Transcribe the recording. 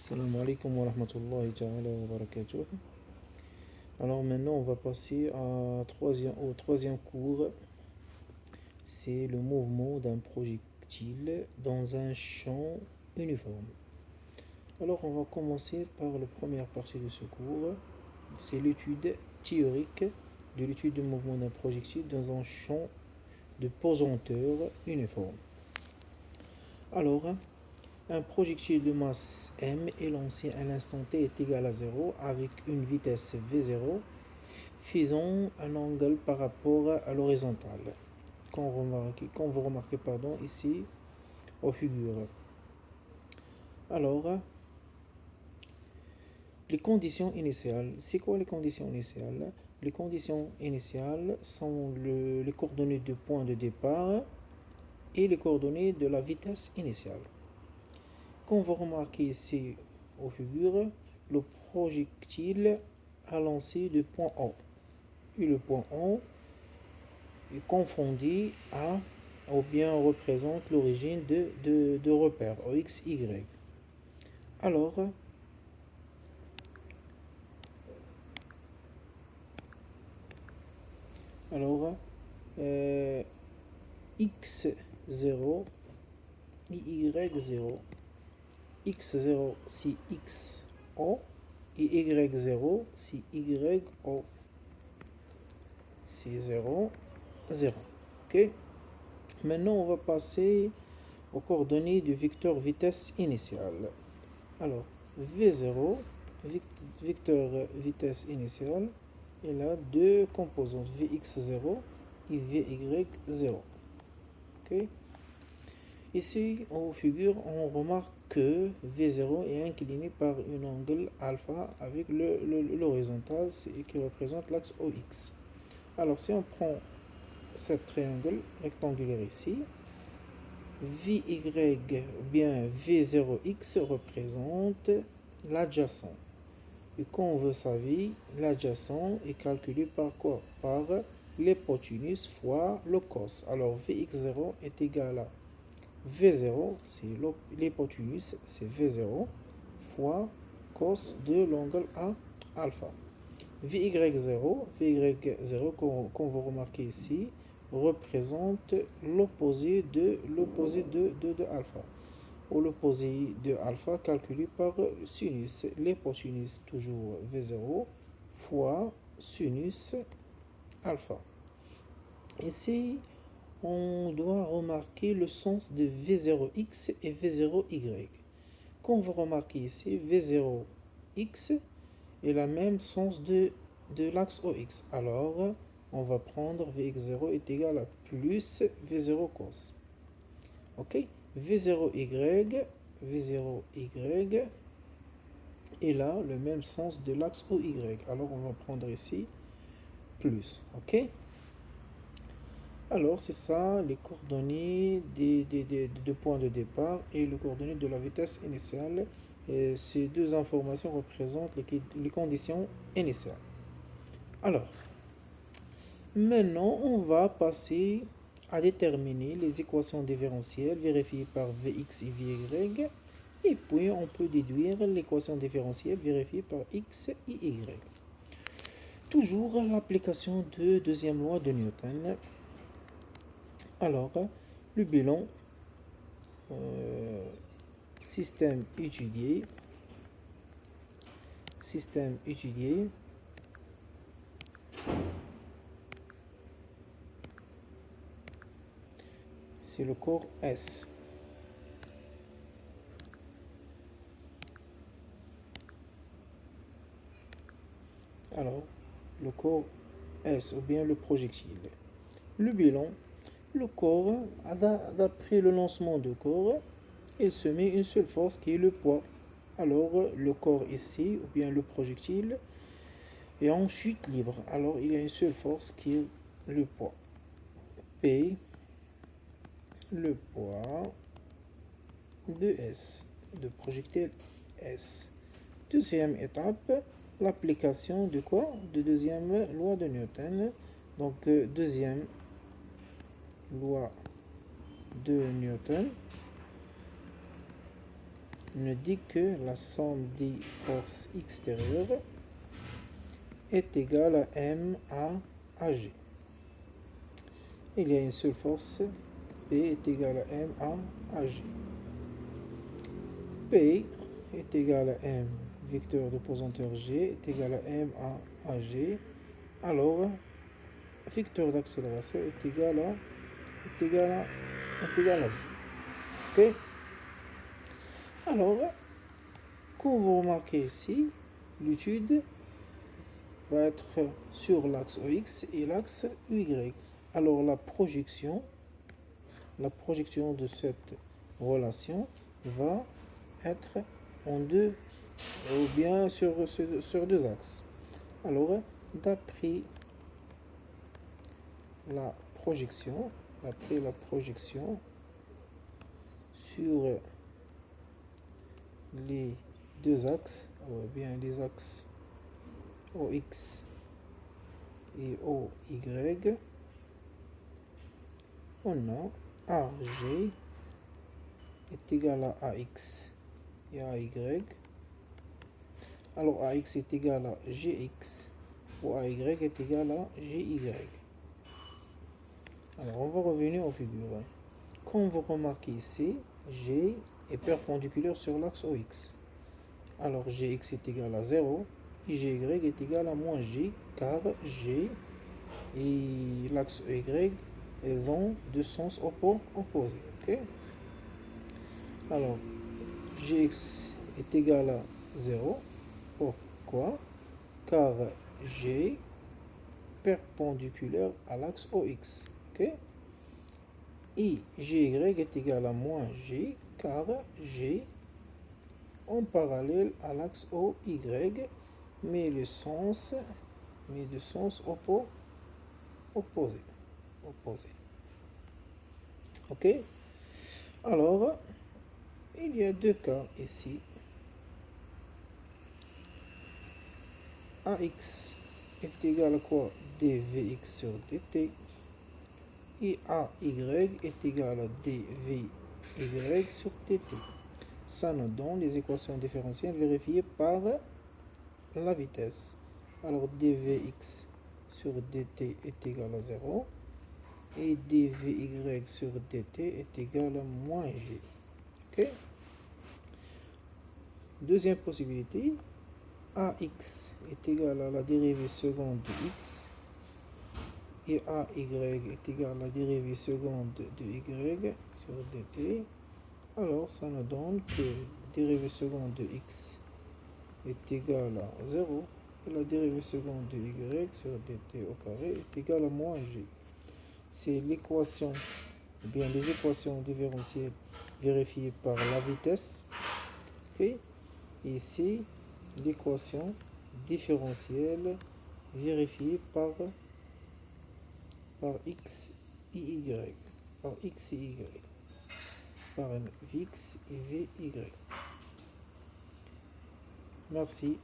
Assalamu alaikum wa rahmatullahi ta'ala wa barakatuh. Alors maintenant on va passer au troisième cours. C'est le mouvement d'un projectile dans un champ uniforme. Alors on va commencer par la première partie de ce cours. C'est l'étude théorique de l'étude du mouvement d'un projectile dans un champ de pesanteur uniforme. Alors, un projectile de masse m est lancé à l'instant t est égal à 0 avec une vitesse v0 faisant un angle par rapport à l'horizontale. Quand vous remarquez ici aux figures. Alors, les conditions initiales. C'est quoi les conditions initiales? Les conditions initiales sont les coordonnées du point de départ et les coordonnées de la vitesse initiale. Comme vous remarquez ici aux figures, le projectile a lancé du point O. Et le point O est confondu à ou bien représente l'origine de repères X, Y. Alors, X0 et Y0. X0 c'est XO et Y0 c'est YO. C'est 0, 0. Ok. Maintenant, on va passer aux coordonnées du vecteur vitesse initiale. Alors, V0, vecteur vitesse initiale, il a deux composantes, Vx0 et Vy0. Ok. Ici, en figure, on remarque que V0 est incliné par un angle alpha avec l'horizontale qui représente l'axe OX. Alors, si on prend ce triangle rectangulaire ici, Vy bien V0x représente l'adjacent. Et comme vous savez, l'adjacent est calculé par quoi? Par l'hypoténuse fois le cos. Alors Vx0 est égal à V0, c'est l'hypoténuse, c'est V0 fois cos de l'angle alpha. Vy0, comme vous remarquez ici, représente l'opposé de alpha, ou l'opposé de alpha calculé par sinus. L'hypoténuse toujours V0 fois sinus alpha. Ici, on doit remarquer le sens de V0x et V0y. Comme vous remarquez ici, V0x est le même sens de l'axe OX. Alors, on va prendre Vx0 est égal à plus V0 cos. Ok. V0y est là le même sens de l'axe OY. Alors, on va prendre ici plus. Ok. Alors, c'est ça les coordonnées des points de départ et les coordonnées de la vitesse initiale. Et ces deux informations représentent les conditions initiales. Alors, maintenant, on va passer à déterminer les équations différentielles vérifiées par Vx et Vy. Et puis, on peut déduire l'équation différentielle vérifiée par x et y. Toujours l'application de deuxième loi de Newton. Alors, le bilan, système étudié, c'est le corps S. Alors, le corps S ou bien le projectile. Le bilan, le corps, d'après le lancement du corps, il se met une seule force qui est le poids. Alors, le corps ici, ou bien le projectile, est en chute libre. Alors, il y a une seule force qui est le poids. P, le poids de S, de projectile S. Deuxième étape, l'application de quoi? De deuxième loi de Newton. Donc, deuxième loi de Newton. nous dit que la somme des forces extérieures est égale à M à AG. Il y a une seule force, P est égale à M à AG. P est égal à M, vecteur de pesanteur G est égal à M à AG. Alors, vecteur d'accélération est égal à V. Ok? Alors, comme vous remarquez ici, l'étude va être sur l'axe OX et l'axe UY. Alors, la projection de cette relation va être en deux, ou bien sur deux axes. Alors, d'après la projection sur les deux axes, ou bien les axes OX et OY, on a AG est égal à AX et AY. Alors AX est égal à GX ou AY est égal à GY. Alors on va revenir aux figures. Comme vous remarquez ici, G est perpendiculaire sur l'axe OX. Alors Gx est égal à 0 et Gy est égal à moins G, car G et l'axe Y, elles ont deux sens opposés. Okay? Alors Gx est égal à 0. Pourquoi? Car G perpendiculaire à l'axe OX. Okay? Et Gy est égal à moins G, car G en parallèle à l'axe OY, mais de sens opposé. Ok? Alors, il y a deux cas ici. AX est égal à quoi? dVx sur dt. Et AY est égal à dVy sur dt. Ça nous donne les équations différentielles vérifiées par la vitesse. Alors dVx sur dt est égal à 0 et dVy sur dt est égal à moins g. Okay? Deuxième possibilité, ax est égal à la dérivée seconde de x et ay est égal à la dérivée seconde de y sur dt. Alors ça nous donne que la dérivée seconde de x est égale à 0 et la dérivée seconde de y sur dt au carré est égale à moins g. C'est l'équation, ou bien les équations différentielles vérifiées par la vitesse. Okay? Et ici, l'équation différentielle vérifiée par x et y, par x et y, par x et vy. Merci.